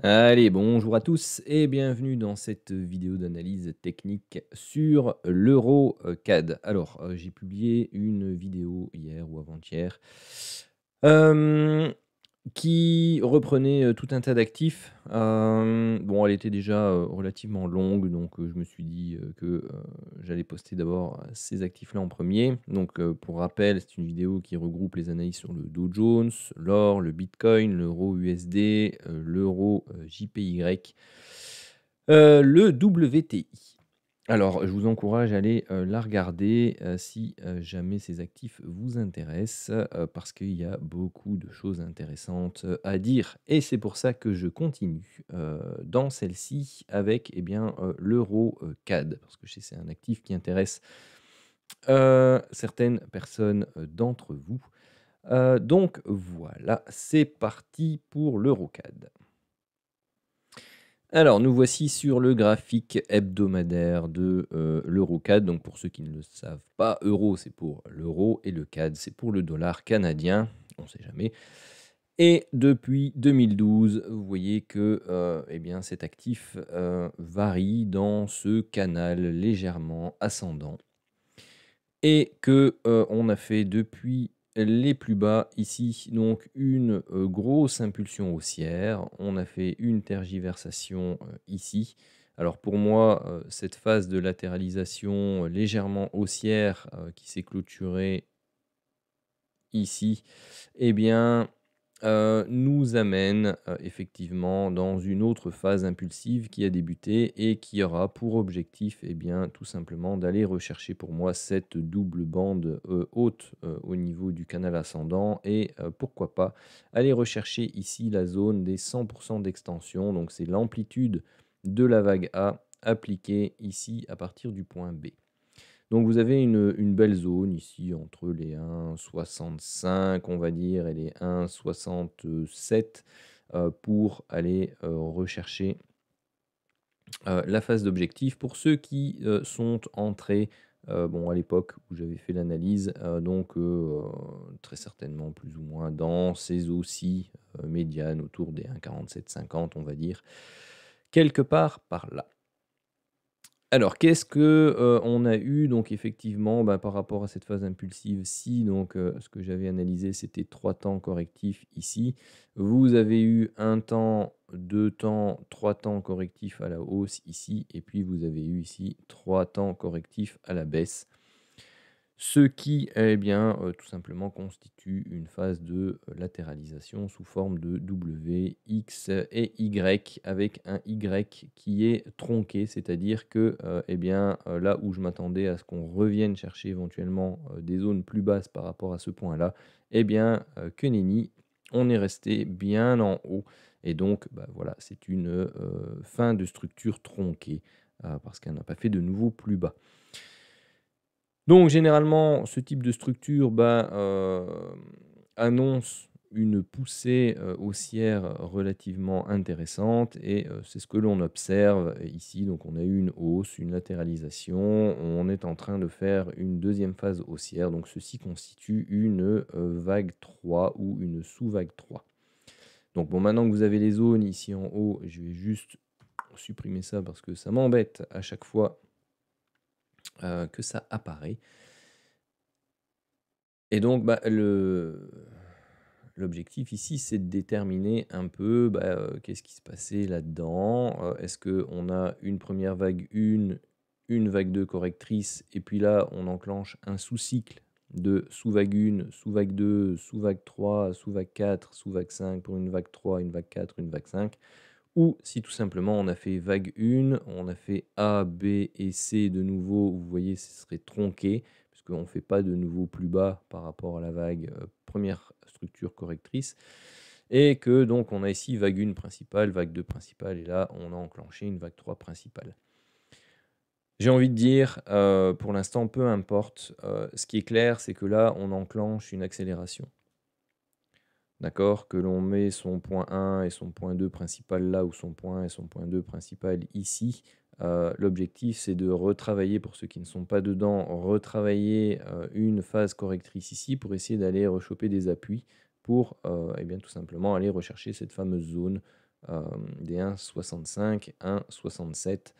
Allez, bonjour à tous et bienvenue dans cette vidéo d'analyse technique sur l'EuroCAD. Alors, j'ai publié une vidéo hier ou avant-hier hem, qui reprenait, tout un tas d'actifs. Bon, elle était déjà, relativement longue, donc je me suis dit, j'allais poster d'abord, ces actifs-là en premier. Donc, pour rappel, c'est une vidéo qui regroupe les analyses sur le Dow Jones, l'or, le Bitcoin, l'euro USD, l'euro, JPY, le WTI. Alors, je vous encourage à aller, la regarder, si, jamais ces actifs vous intéressent, parce qu'il y a beaucoup de choses intéressantes, à dire et c'est pour ça que je continue, dans celle-ci avec, eh bien, l'euro, CAD parce que je sais que c'est un actif qui intéresse, certaines personnes, d'entre vous. Donc voilà, c'est parti pour l'euro CAD. Alors, nous voici sur le graphique hebdomadaire de l'EuroCAD. Donc, pour ceux qui ne le savent pas, euro, c'est pour l'euro et le CAD, c'est pour le dollar canadien. On ne sait jamais. Et depuis 2012, vous voyez que eh bien, cet actif varie dans ce canal légèrement ascendant et que on a fait depuis les plus bas ici, donc une grosse impulsion haussière. On a fait une tergiversation ici. Alors pour moi, cette phase de latéralisation légèrement haussière qui s'est clôturée ici, eh bien, nous amène, effectivement dans une autre phase impulsive qui a débuté et qui aura pour objectif, eh bien, tout simplement d'aller rechercher pour moi cette double bande, haute, au niveau du canal ascendant et pourquoi pas aller rechercher ici la zone des 100 d'extension. Donc c'est l'amplitude de la vague A appliquée ici à partir du point B. Donc vous avez une belle zone ici entre les 1,65 on va dire et les 1,67 pour aller, rechercher, la phase d'objectif. Pour ceux qui, sont entrés, bon à l'époque où j'avais fait l'analyse, donc très certainement plus ou moins dans ces eaux-ci, médianes autour des 1,4750 on va dire, quelque part par là. Alors, qu'est-ce que, on a eu? Donc effectivement, bah, par rapport à cette phase impulsive si donc, ce que j'avais analysé, c'était 3 temps correctifs ici. Vous avez eu un temps, 2 temps, 3 temps correctifs à la hausse ici et puis vous avez eu ici 3 temps correctifs à la baisse. Ce qui, eh bien, tout simplement constitue une phase de latéralisation sous forme de W, X et Y avec un Y qui est tronqué. C'est-à-dire que, eh bien, là où je m'attendais à ce qu'on revienne chercher éventuellement, des zones plus basses par rapport à ce point-là, eh bien, que nenni, on est resté bien en haut et donc, bah, voilà, c'est une, fin de structure tronquée, parce qu'elle n'a pas fait de nouveau plus bas. Donc généralement, ce type de structure, bah, annonce une poussée, haussière relativement intéressante et c'est ce que l'on observe ici. Donc on a eu une hausse, une latéralisation, on est en train de faire une deuxième phase haussière. Donc ceci constitue une, vague 3 ou une sous-vague 3. Donc bon, maintenant que vous avez les zones ici en haut, je vais juste supprimer ça parce que ça m'embête à chaque fois, que ça apparaît. Et donc, bah, l'objectif ici, c'est de déterminer un peu, bah, qu'est-ce qui se passait là-dedans? Est-ce qu'on a une première vague 1, une vague 2 correctrice et puis là, on enclenche un sous-cycle de sous-vague 1, sous-vague 2, sous-vague 3, sous-vague 4, sous-vague 5 pour une vague 3, une vague 4, une vague 5? Ou si tout simplement on a fait vague 1, on a fait A, B et C de nouveau, vous voyez, ce serait tronqué, puisqu'on ne fait pas de nouveau plus bas par rapport à la vague première structure correctrice. Et que donc on a ici vague 1 principale, vague 2 principale, et là on a enclenché une vague 3 principale. J'ai envie de dire, pour l'instant, peu importe. Ce qui est clair, c'est que là, on enclenche une accélération. D'accord? Que l'on met son point 1 et son point 2 principal là, ou son point 1 et son point 2 principal ici. L'objectif, c'est de retravailler, pour ceux qui ne sont pas dedans, retravailler une phase correctrice ici pour essayer d'aller rechoper des appuis pour, eh bien, tout simplement aller rechercher cette fameuse zone des 1,65, 1,67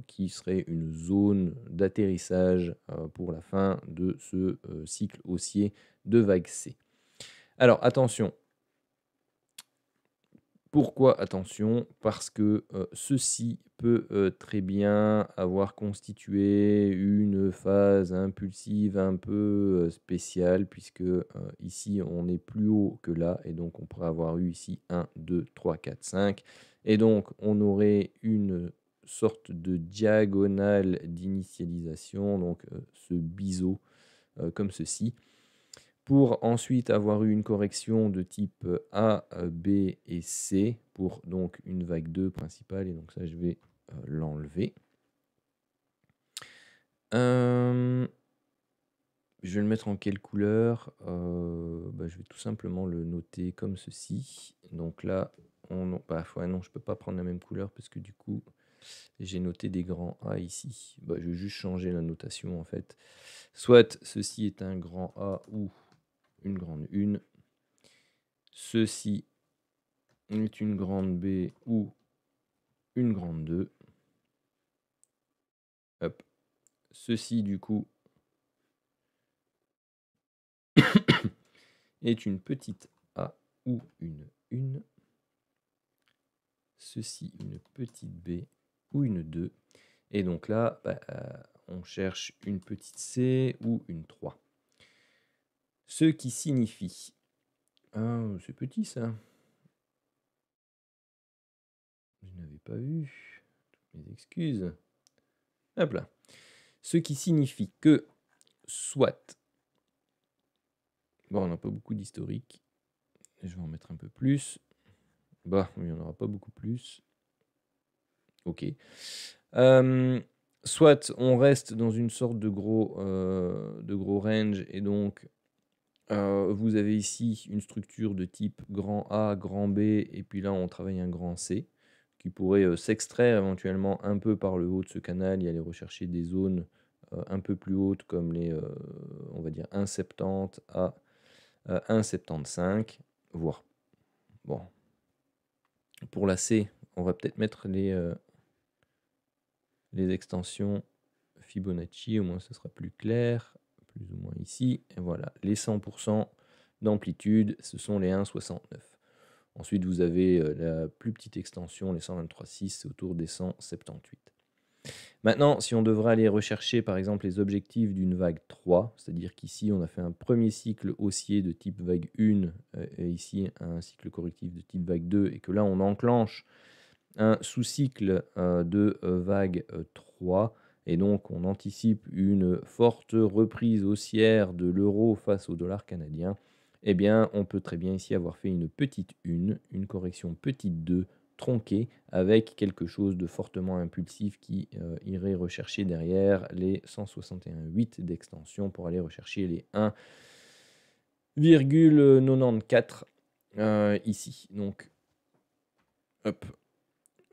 qui serait une zone d'atterrissage pour la fin de ce cycle haussier de vague C. Alors attention. Pourquoi attention? Parce que ceci peut très bien avoir constitué une phase impulsive un peu spéciale, puisque ici on est plus haut que là, et donc on pourrait avoir eu ici 1, 2, 3, 4, 5, et donc on aurait une sorte de diagonale d'initialisation, donc ce biseau comme ceci, pour ensuite avoir eu une correction de type A, B et C, pour donc une vague 2 principale, et donc ça je vais l'enlever. Je vais le mettre en quelle couleur? Je vais tout simplement le noter comme ceci. Donc là, non, je peux pas prendre la même couleur parce que du coup, j'ai noté des grands A ici. Je vais juste changer la notation en fait. Soit ceci est un grand A ou une grande 1. Ceci est une grande B ou une grande 2. Hop. Ceci, du coup, est une petite A ou une 1. Ceci, une petite B ou une 2. Et donc là, on cherche une petite C ou une 3. Ce qui signifie... Ah, c'est petit ça. Je n'avais pas vu. Toutes mes excuses. Hop là. Ce qui signifie que soit... Bon, on n'a pas beaucoup d'historique. Je vais en mettre un peu plus. Il n'y en aura pas beaucoup plus. Ok. Soit on reste dans une sorte de gros range, et donc vous avez ici une structure de type grand A, grand B, et puis là on travaille un grand C, qui pourrait s'extraire éventuellement un peu par le haut de ce canal et aller rechercher des zones un peu plus hautes comme les, on va dire, 1,70 à 1,75, voire. Bon. Pour la C, on va peut-être mettre les extensions Fibonacci, au moins ce sera plus clair, plus ou moins ici. Et voilà, les 100% d'amplitude, ce sont les 1,69. Ensuite, vous avez la plus petite extension, les 123,6, c'est autour des 178. Maintenant, si on devrait aller rechercher par exemple les objectifs d'une vague 3, c'est-à-dire qu'ici on a fait un premier cycle haussier de type vague 1, et ici un cycle correctif de type vague 2, et que là on enclenche un sous-cycle de vague 3, et donc on anticipe une forte reprise haussière de l'euro face au dollar canadien, eh bien on peut très bien ici avoir fait une petite 1, une correction petite 2, tronquée, avec quelque chose de fortement impulsif qui irait rechercher derrière les 161,8 d'extension pour aller rechercher les 1,94 ici. Donc, hop,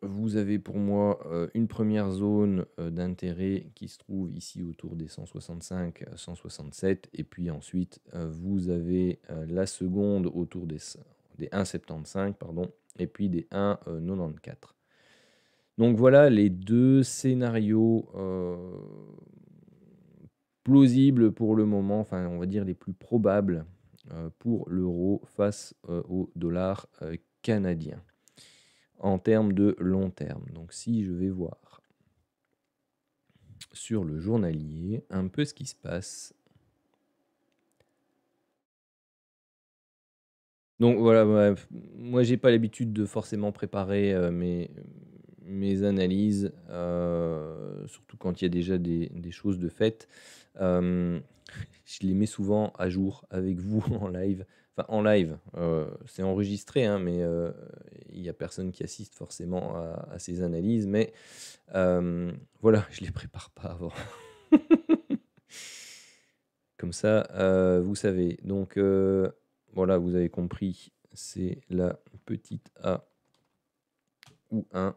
vous avez pour moi une première zone d'intérêt qui se trouve ici autour des 165, 167. Et puis ensuite, vous avez la seconde autour des 1,75, pardon, et puis des 1,94. Donc voilà les deux scénarios plausibles pour le moment, enfin on va dire les plus probables pour l'euro face au dollar canadien en termes de long terme. Donc si je vais voir sur le journalier un peu ce qui se passe. Donc voilà, moi j'ai pas l'habitude de forcément préparer mes analyses, surtout quand il y a déjà des choses de faites. Je les mets souvent à jour avec vous en live. Enfin, en live, c'est enregistré, hein, mais il n'y a personne qui assiste forcément à ces analyses. Mais voilà, je ne les prépare pas avant. Comme ça, vous savez. Donc, voilà, vous avez compris. C'est la petite A ou 1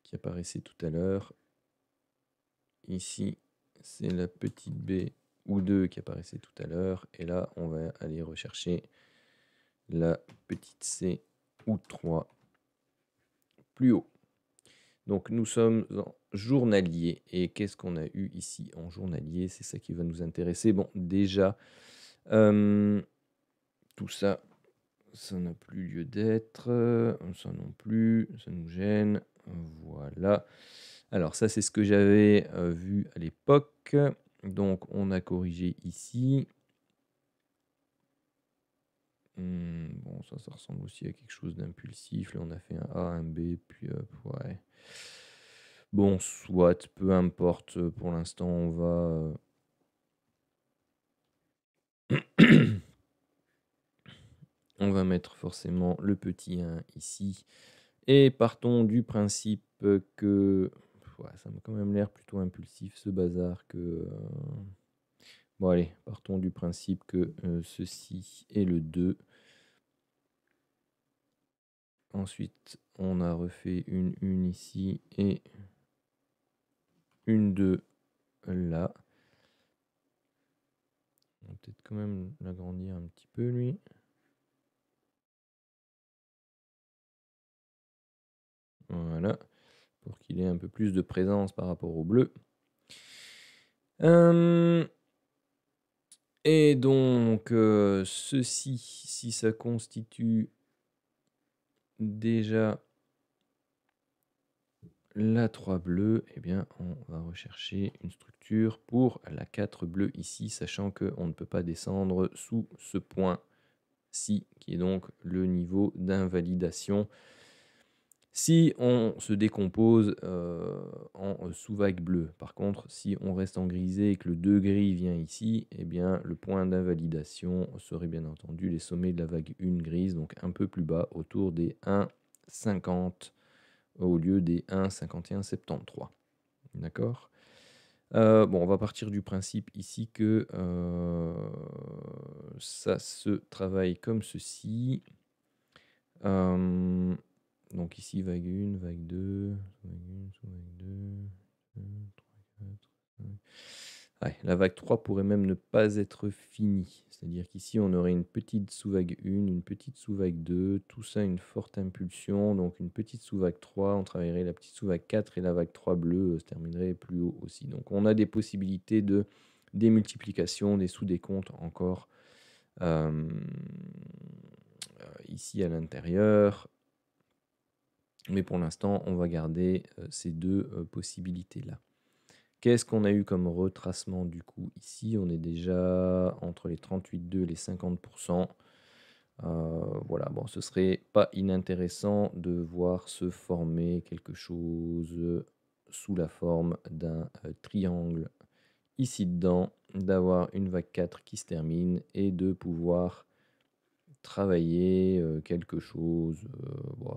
qui apparaissait tout à l'heure. Ici, c'est la petite B ou 2 qui apparaissait tout à l'heure. Et là, on va aller rechercher la petite C ou 3 plus haut. Donc nous sommes en journalier. Et qu'est-ce qu'on a eu ici en journalier? C'est ça qui va nous intéresser. Bon, déjà, tout ça, ça n'a plus lieu d'être. Ça non plus, ça nous gêne. Voilà. Alors ça, c'est ce que j'avais vu à l'époque. Donc on a corrigé ici. Bon, ça ressemble aussi à quelque chose d'impulsif. Là, on a fait un A, un B, puis ouais. Bon, soit, peu importe. Pour l'instant, on va... on va mettre forcément le petit 1 ici. Et partons du principe que... ouais, ça m'a quand même l'air plutôt impulsif, ce bazar, que... bon, allez, partons du principe que ceci est le 2. Ensuite, on a refait une 1 ici et une 2 là. On va peut-être quand même l'agrandir un petit peu, lui. Voilà, pour qu'il ait un peu plus de présence par rapport au bleu. Et donc, ceci, si ça constitue déjà la 3 bleue, eh bien, on va rechercher une structure pour la 4 bleue ici, sachant qu'on ne peut pas descendre sous ce point-ci, qui est donc le niveau d'invalidation. Si on se décompose en sous-vague bleue, par contre, si on reste en grisé et que le 2 gris vient ici, eh bien, le point d'invalidation serait bien entendu les sommets de la vague 1 grise, donc un peu plus bas, autour des 1,50 au lieu des 1,51,73. D'accord. Bon, on va partir du principe ici que ça se travaille comme ceci. Donc ici, vague 1, vague 2, vague 1, sous-vague 2, 3, 4, 5. Ouais, la vague 3 pourrait même ne pas être finie. C'est-à-dire qu'ici, on aurait une petite sous-vague 1, une petite sous-vague 2, tout ça une forte impulsion, donc une petite sous-vague 3, on travaillerait la petite sous-vague 4 et la vague 3 bleue se terminerait plus haut aussi. Donc on a des possibilités de démultiplication, des sous-décomptes encore ici à l'intérieur. Mais pour l'instant, on va garder ces deux possibilités-là. Qu'est-ce qu'on a eu comme retracement du coup ici? On est déjà entre les 38,2 et les 50%. Voilà, bon, ce serait pas inintéressant de voir se former quelque chose sous la forme d'un triangle ici dedans, d'avoir une vague 4 qui se termine et de pouvoir travailler quelque chose. Bon,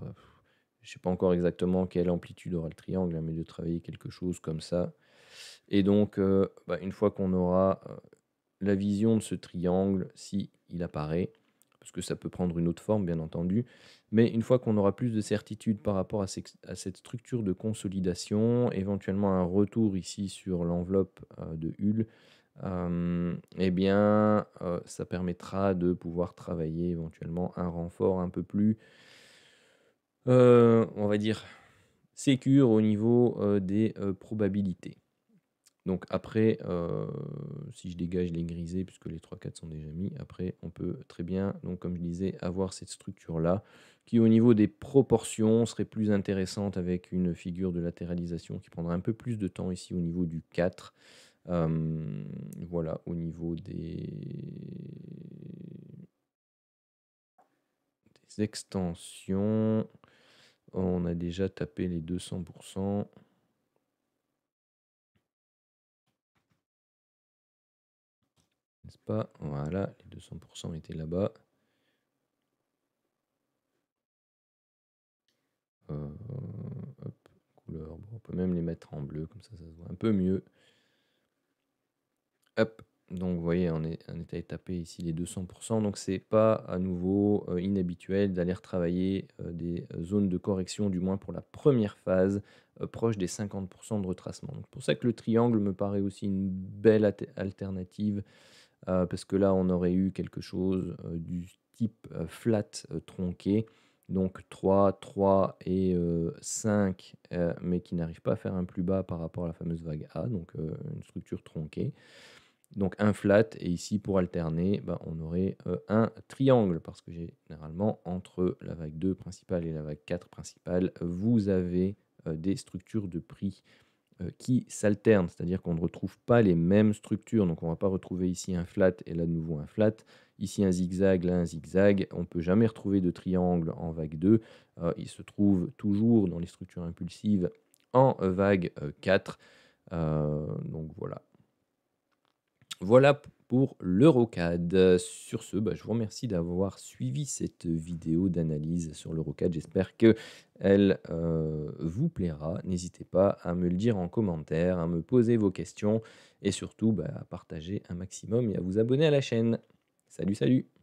je ne sais pas encore exactement quelle amplitude aura le triangle, hein, mais de travailler quelque chose comme ça. Et donc, une fois qu'on aura la vision de ce triangle, si il apparaît, parce que ça peut prendre une autre forme, bien entendu, mais une fois qu'on aura plus de certitude par rapport à cette structure de consolidation, éventuellement un retour ici sur l'enveloppe de Hull, eh bien, ça permettra de pouvoir travailler éventuellement un renfort un peu plus, on va dire, sécure au niveau des probabilités. Donc après, si je dégage les grisés, puisque les 3-4 sont déjà mis, après on peut très bien, donc comme je disais, avoir cette structure-là, qui au niveau des proportions serait plus intéressante avec une figure de latéralisation qui prendra un peu plus de temps ici au niveau du 4. Voilà, au niveau des extensions, on a déjà tapé les 200%. N'est-ce pas? Voilà, les 200% étaient là-bas. Hop, couleur. Bon, on peut même les mettre en bleu, comme ça se voit un peu mieux. Hop, donc vous voyez, on est tapé ici les 200%. Donc c'est pas à nouveau inhabituel d'aller retravailler des zones de correction, du moins pour la première phase, proche des 50% de retracement. Donc c'est pour ça que le triangle me paraît aussi une belle alternative parce que là, on aurait eu quelque chose, du type, flat, tronqué, donc 3 et 5, mais qui n'arrive pas à faire un plus bas par rapport à la fameuse vague A, donc une structure tronquée. Donc un flat et ici pour alterner, bah, on aurait, un triangle parce que généralement entre la vague 2 principale et la vague 4 principale, vous avez, des structures de prix, qui s'alternent. C'est-à-dire qu'on ne retrouve pas les mêmes structures. Donc on ne va pas retrouver ici un flat et là de nouveau un flat. Ici un zigzag, là un zigzag. On ne peut jamais retrouver de triangle en vague 2. Il se trouve toujours dans les structures impulsives en vague 4. Donc voilà. Voilà pour l'Eurocad. Sur ce, bah, je vous remercie d'avoir suivi cette vidéo d'analyse sur l'Eurocad. J'espère qu'elle vous plaira. N'hésitez pas à me le dire en commentaire, à me poser vos questions et surtout bah, à partager un maximum et à vous abonner à la chaîne. Salut, salut!